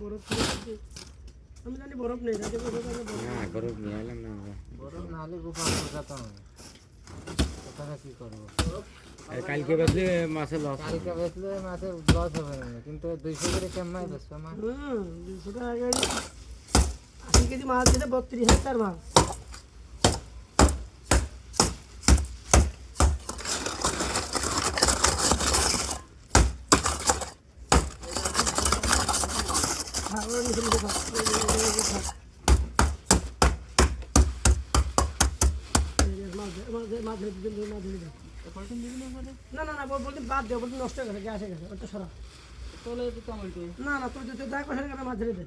বরফ খেয়েছি। আমি জানি বরফ নেই, রাতে বরফ আছে, না বরফ নিয়ে এলাম না আমরা। বরফ না হলে গোপাল বোঝাতে হবে, কোথায় কি করবো। আর কালকে বেচলে মাছের লস। কালকে বেচলে মাছের লস হবে না, কিন্তু 200 করে কেমন বেচবো মা? 200 টাকা কেজি, 80 কেজি মাছ দিলে 32,000 মাছ। না না না বলতে বাদ দেবো, বলতে নষ্ট হয়ে গেছে, গ্যাস হয়ে গেছে, ওটা সরা তোলে দিতে আমার না না তোর যদি যা কষার কারণে মাছ ধরে দে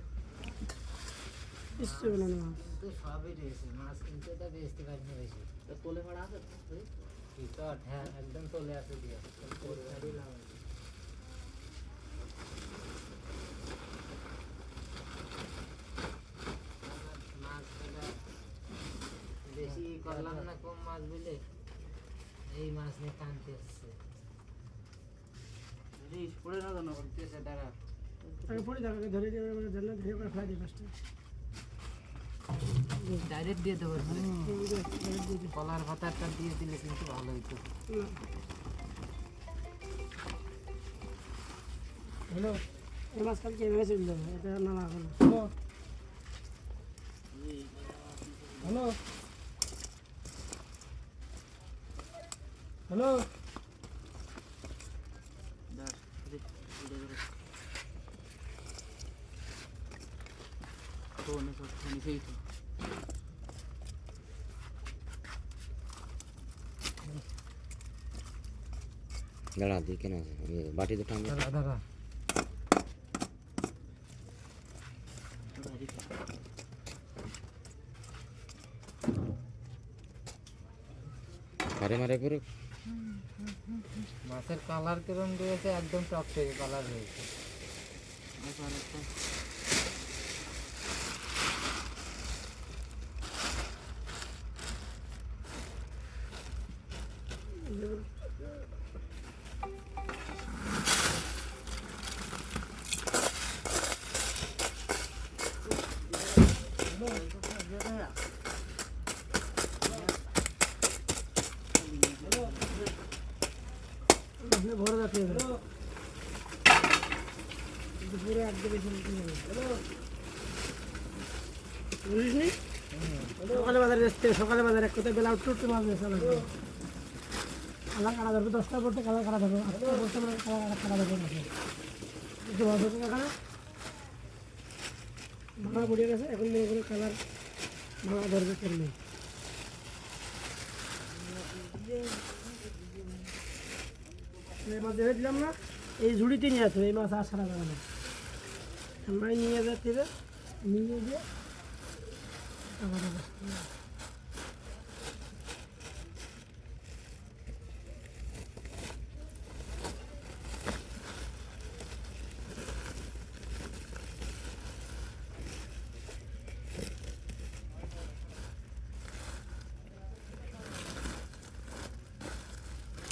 নিশ্চয় না না কিন্তু সবই রয়েছে, মাছ কিনতে তো বেচতে পারি না বেশি। তোলে ভাড়া আছে টিকট হ্যাঁ একদম তোলে আছে দিয়ে মাছ বেশি করলাম না, কম মাছ বলে এই মাছ নিয়ে টানতে এসছে। পড়ে না জানো বলতেছে দাঁড়া আগে পড়ে যাবে, ধরে দিয়ে জানলা ধরে করে ফ্লাই দিয়ে ফার্স্টে ডাইরেক্ট দিয়ে দেবো। কলার পাতাটা দিয়ে দিলে কিন্তু ভালো হইতো। হ্যালো, এই মাছ কালকে এভাবে চলে যাবে, এটা না না হলো। হ্যালো হ্যালো দাঁড়া দিই কেন আছে বাটিতে টান দাঁড়া দাঁড়া মারে মারে করে। মাছের কালার কিরম রয়েছে, একদম টকটকে কালার রয়েছে। ভরে যাচ্ছে দুপুরে আজকে বেশি বুঝিস নি সকালে বাজারে বেচতে, সকালে বাজারে এক কোথায় বেলা উঠতে উঠতে মাছ বেচা লাগবে। কালার কাটা ধরবে, 10টা পড়তে কালার কাটা ধরবে, 8টা পড়তে কালার কাটা ধরবে মাছে একটু ভালো করে এখানে ভাড়া পড়ে গেছে। এখন মনে করে কালার ভাড়া ধরবে কেমনি এই মাছ ধরে দিলাম না, এই ঝুড়িতে নিয়ে আসবে, এই মাছ আর সারা যাবে না। আমরাই নিয়ে যাচ্ছি, নিয়ে গিয়ে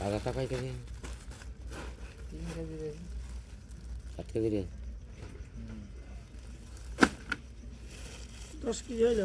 আগাটা কয় কেজি? 3 কেজি বেশি। 7 কেজি রে 10 কেজি হইল।